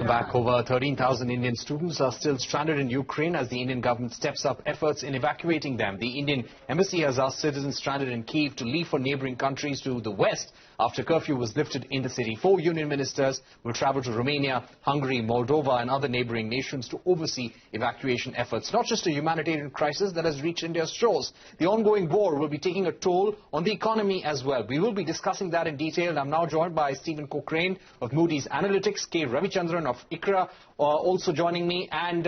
Welcome back. Over 13,000 Indian students are still stranded in Ukraine as the Indian government steps up efforts in evacuating them. The Indian embassy has asked citizens stranded in Kyiv to leave for neighboring countries to the west after curfew was lifted in the city. 4 union ministers will travel to Romania, Hungary, Moldova and other neighboring nations to oversee evacuation efforts. Not just a humanitarian crisis that has reached India's shores. The ongoing war will be taking a toll on the economy as well. We will be discussing that in detail. I'm now joined by Stephen Cochrane of Moody's Analytics, Ravichandran of ICRA also joining me. And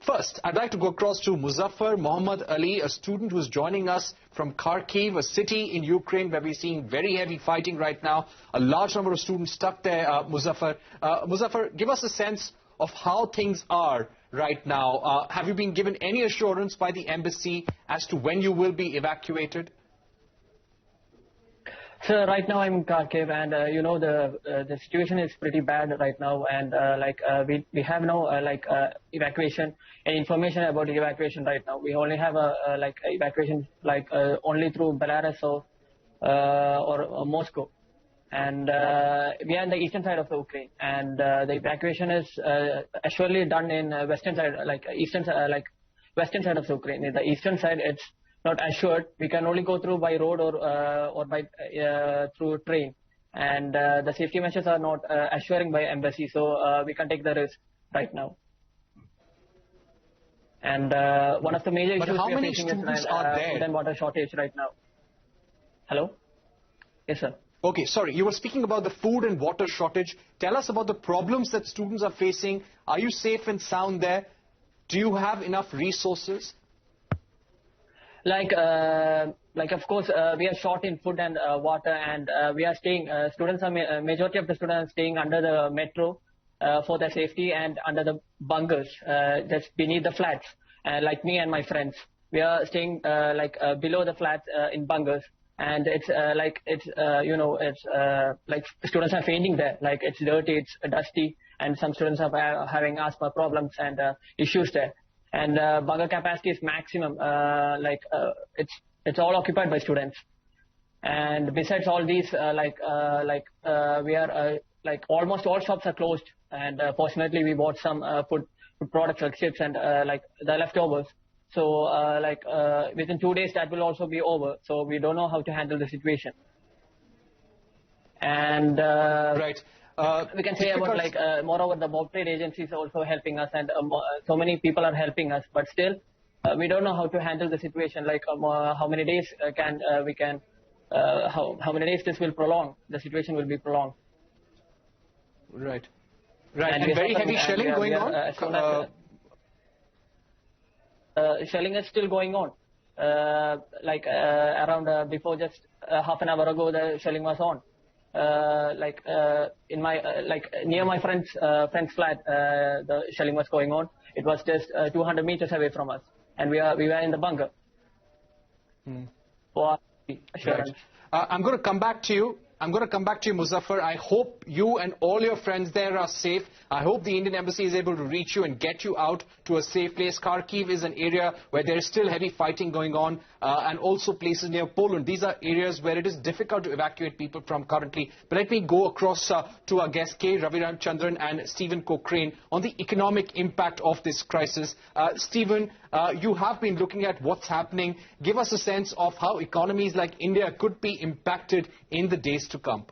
first, I'd like to go across to Muzaffar Mohammad Ali, a student who's joining us from Kharkiv, a city in Ukraine where we're seeing very heavy fighting right now. A large number of students stuck there, Muzaffar. Muzaffar, give us a sense of how things are right now. Have you been given any assurance by the embassy as to when you will be evacuated? So right now I'm in Kharkiv, and the situation is pretty bad right now, and we have no evacuation and information about the evacuation right now. We only have evacuation only through Belarus or Moscow, and we are on the eastern side of the Ukraine, and the evacuation is surely done in western side, western side of the Ukraine. In the eastern side, it's not assured. We can only go through by road or by through train, and the safety measures are not assuring by embassy, so we can take the risk right now. And one of the major issues we are facing is food and water shortage right now. Hello? Yes, sir. Okay, sorry, you were speaking about the food and water shortage. Tell us about the problems that students are facing. Are you safe and sound there? Do you have enough resources? Of course, we are short in food and water, and we are staying, majority of the students are staying under the metro for their safety and under the bunkers, just beneath the flats. Like me and my friends, we are staying below the flats in bunkers, and it's students are fainting there. It's dirty, it's dusty, and some students are having asthma problems and issues there. And bunker capacity is maximum. It's all occupied by students. And besides all these, we are almost all shops are closed. And fortunately, we bought some food products like chips and the leftovers. So within 2 days, that will also be over. So we don't know how to handle the situation. And right. We can say about moreover the mob trade agencies are also helping us, and so many people are helping us, but still we don't know how to handle the situation. How many days how many days this will prolong? The situation will be prolonged. Right. Right. And very heavy shelling going on. Shelling is still going on. Around before just half an hour ago, the shelling was on. In my near my friend's flat, the shelling was going on. It was just 200 meters away from us, and we were in the bunker. For assurance. Right. I'm going to come back to you. Muzaffar. I hope you and all your friends there are safe. I hope the Indian embassy is able to reach you and get you out to a safe place. Kharkiv is an area where there is still heavy fighting going on, and also places near Poland. These are areas where it is difficult to evacuate people from currently. But let me go across to our guests, Ravichandran and Stephen Cochrane, on the economic impact of this crisis. Stephen, you have been looking at what's happening. Give us a sense of how economies like India could be impacted in the days to come.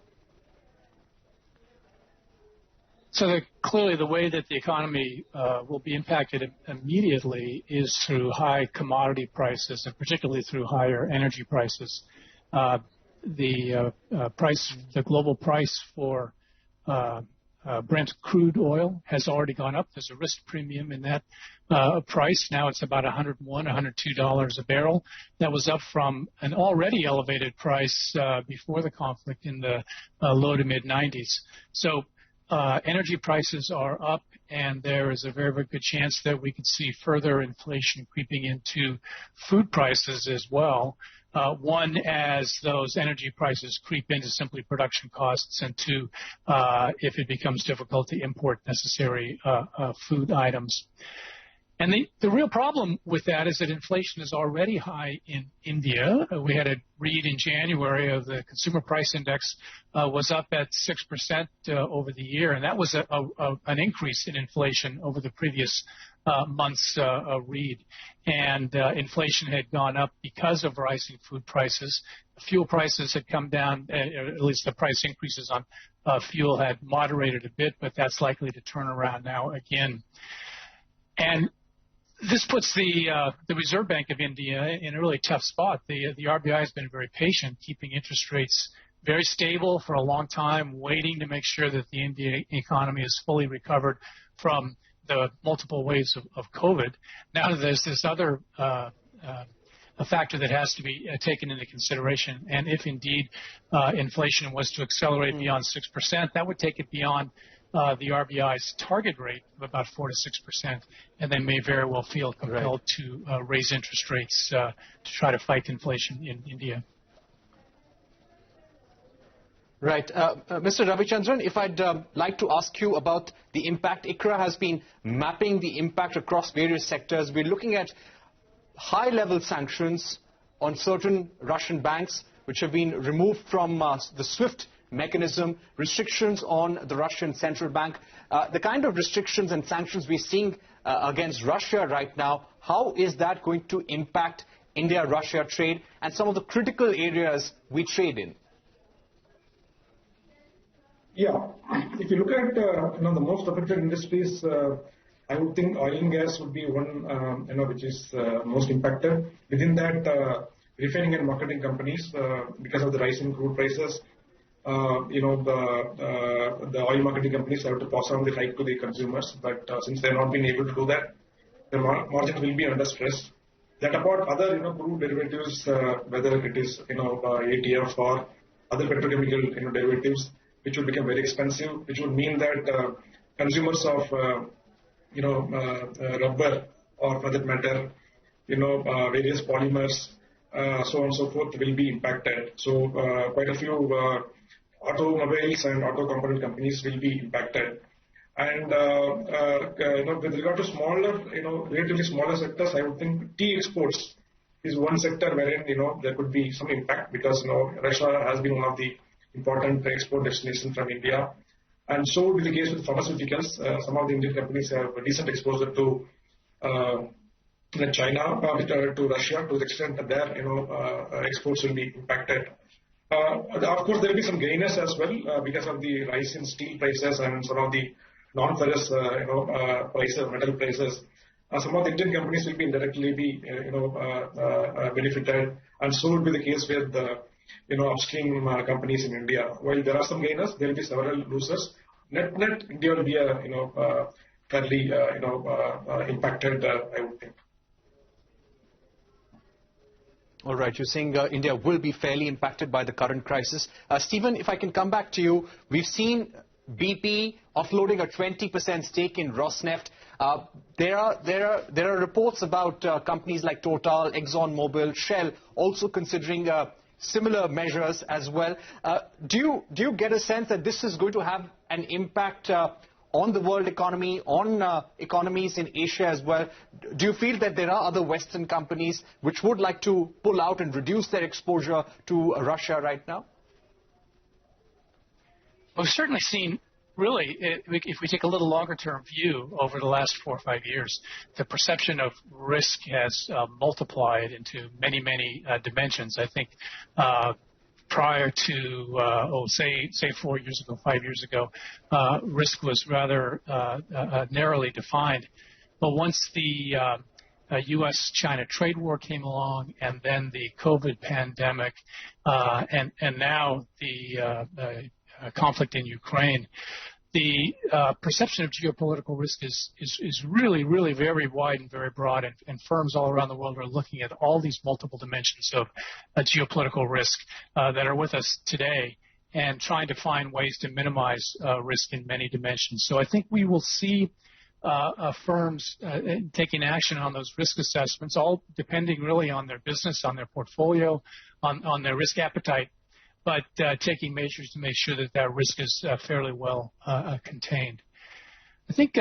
So clearly the way that the economy will be impacted immediately is through high commodity prices, and particularly through higher energy prices. The global price for Brent crude oil has already gone up. There's a risk premium in that price. Now it's about $101, $102 a barrel. That was up from an already elevated price before the conflict in the low to mid 90s. So energy prices are up, and there is a very, very good chance that we could see further inflation creeping into food prices as well. One, as those energy prices creep into simply production costs, and two, if it becomes difficult to import necessary food items. And the real problem with that is that inflation is already high in India. We had a read in January of the consumer price index was up at 6% over the year, and that was an increase in inflation over the previous month's read. And inflation had gone up because of rising food prices. Fuel prices had come down, at least the price increases on fuel had moderated a bit, but that's likely to turn around now again. And this puts the Reserve Bank of India in a really tough spot. The RBI has been very patient, keeping interest rates very stable for a long time, waiting to make sure that the Indian economy is fully recovered from the multiple waves of COVID. Now there's this other a factor that has to be taken into consideration, and if indeed inflation was to accelerate beyond 6%, that would take it beyond the RBI's target rate of about 4 to 6%, and they may very well feel compelled to raise interest rates to try to fight inflation in India. Right. Mr. Ravichandran, if I'd like to ask you about the impact. ICRA has been mapping the impact across various sectors. We're looking at high-level sanctions on certain Russian banks, which have been removed from the SWIFT mechanism, restrictions on the Russian central bank. The kind of restrictions and sanctions we're seeing against Russia right now, how is that going to impact India-Russia trade and some of the critical areas we trade in? Yeah, if you look at the most affected industries, I would think oil and gas would be one which is most impacted. Within that, refining and marketing companies, because of the rise in crude prices, the oil marketing companies have to pass on the hike to the consumers. But since they have not been able to do that, the margins will be under stress. That apart, other crude derivatives, whether it is ATF or other petrochemical derivatives, which will become very expensive, which would mean that consumers of rubber or for that matter, various polymers, so on and so forth, will be impacted. So quite a few automobiles and auto component companies will be impacted. And with regard to smaller, relatively smaller sectors, I would think tea exports is one sector wherein there could be some impact because Russia has been one of the important export destinations from India. And so will be the case with pharmaceuticals. Some of the Indian companies have a decent exposure to China, to Russia, to the extent that their exports will be impacted. Of course, there will be some gainers as well because of the rise in steel prices and some of the non-ferrous prices, metal prices. Some of the Indian companies will be indirectly benefited, and so will be the case with the upstream companies in India. While there are some gainers, there will be several losers. Net, India will be fairly impacted, I would think. All right, you're saying India will be fairly impacted by the current crisis. Stephen, if I can come back to you, we've seen BP offloading a 20% stake in Rosneft. There are reports about companies like Total, ExxonMobil, Shell also considering similar measures as well. Do you get a sense that this is going to have an impact on the world economy, on economies in Asia as well? Do you feel that there are other Western companies which would like to pull out and reduce their exposure to Russia right now? We've certainly seen, really, if we take a little longer-term view over the last 4 or 5 years, the perception of risk has multiplied into many, many dimensions. I think prior to, say 4 years ago, 5 years ago, risk was rather narrowly defined. But once the U.S.-China trade war came along, and then the COVID pandemic, and now the conflict in Ukraine, the perception of geopolitical risk is really, really very wide and very broad, and firms all around the world are looking at all these multiple dimensions of geopolitical risk that are with us today and trying to find ways to minimize risk in many dimensions. So I think we will see firms taking action on those risk assessments, all depending really on their business, on their portfolio, on their risk appetite, but taking measures to make sure that that risk is fairly well contained. I think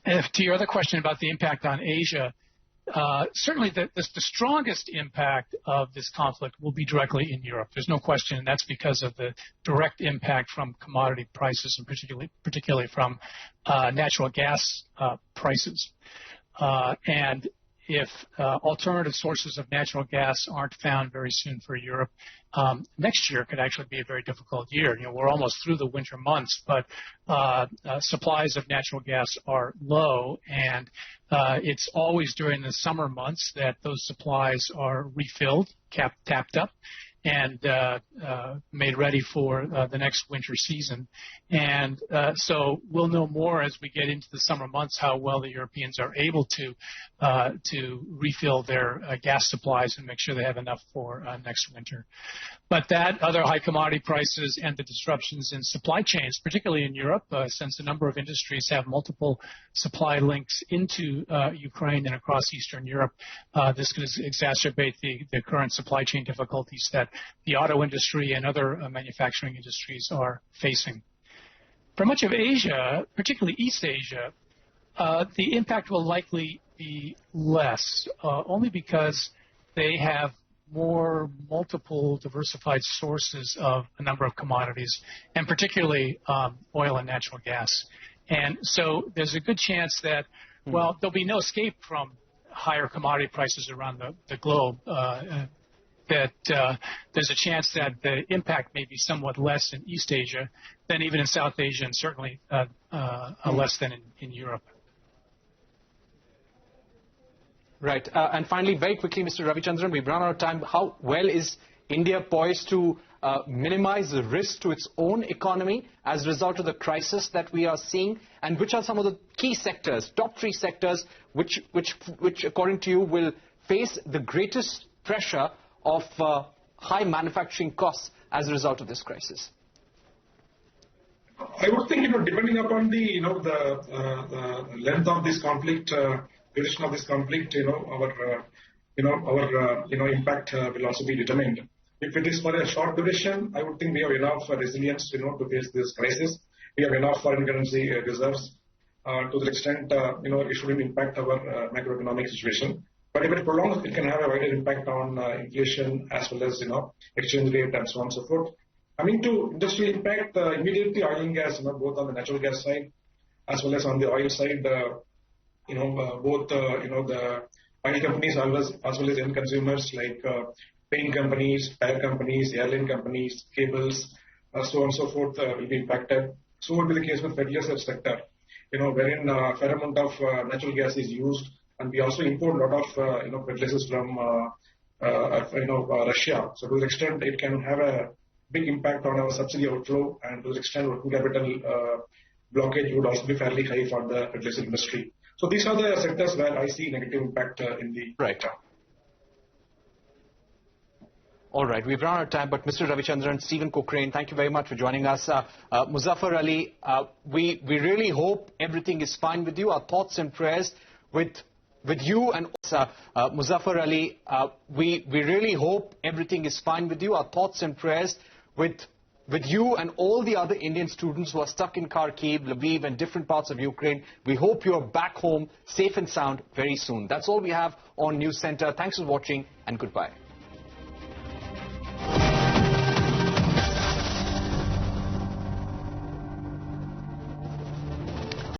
To your other question about the impact on Asia, certainly the strongest impact of this conflict will be directly in Europe. There's no question, and that's because of the direct impact from commodity prices, and particularly from natural gas prices. And if alternative sources of natural gas aren't found very soon for Europe, next year could actually be a very difficult year. You know, we're almost through the winter months, but supplies of natural gas are low, and it's always during the summer months that those supplies are refilled, tapped up, and made ready for the next winter season. And so we'll know more as we get into the summer months how well the Europeans are able to refill their gas supplies and make sure they have enough for next winter. But that, other high commodity prices, and the disruptions in supply chains, particularly in Europe, since a number of industries have multiple supply links into Ukraine and across Eastern Europe, this could exacerbate the current supply chain difficulties that the auto industry and other manufacturing industries are facing. For much of Asia, particularly East Asia, the impact will likely be less, only because they have more multiple diversified sources of a number of commodities, and particularly oil and natural gas. And so there's a good chance that, well, there'll be no escape from higher commodity prices around the globe, that there's a chance that the impact may be somewhat less in East Asia than even in South Asia, and certainly less than in Europe. Right. And finally, very quickly, Mr. Ravichandran, we've run out of time. How well is India poised to minimize the risk to its own economy as a result of the crisis that we are seeing? And which are some of the key sectors, top 3 sectors, which according to you, will face the greatest pressure of high manufacturing costs as a result of this crisis? I would think, depending upon the, the length of this conflict, duration of this conflict, our impact will also be determined. If it is for a short duration, I would think we have enough resilience, to face this crisis. We have enough foreign currency reserves to the extent, it shouldn't impact our macroeconomic situation. But if it prolongs, it can have a wider impact on inflation as well as, exchange rate and so on and so forth. Coming to industrial impact, immediately oil and gas, both on the natural gas side as well as on the oil side, both, the oil companies as well as end consumers like paint companies, tire companies, airline companies, cables, so on and so forth will be impacted. So will be the case with fertilizer sector, wherein a fair amount of natural gas is used, and we also import a lot of fertilizers from Russia. So to the extent it can have a big impact on our subsidy outflow, and to the extent working capital blockage would also be fairly high for the fertilizer industry. So these are the sectors where I see negative impact in the right. All right, we've run out of time, but Mr. Ravichandran, Stephen Cochrane, thank you very much for joining us. Muzaffar Ali, we really hope everything is fine with you. Our thoughts and prayers with you and Muzaffar Ali, we really hope everything is fine with you. Our thoughts and prayers with you and all the other Indian students who are stuck in Kharkiv, Lviv, and different parts of Ukraine. We hope you are back home safe and sound very soon. That's all we have on News Center. Thanks for watching, and goodbye.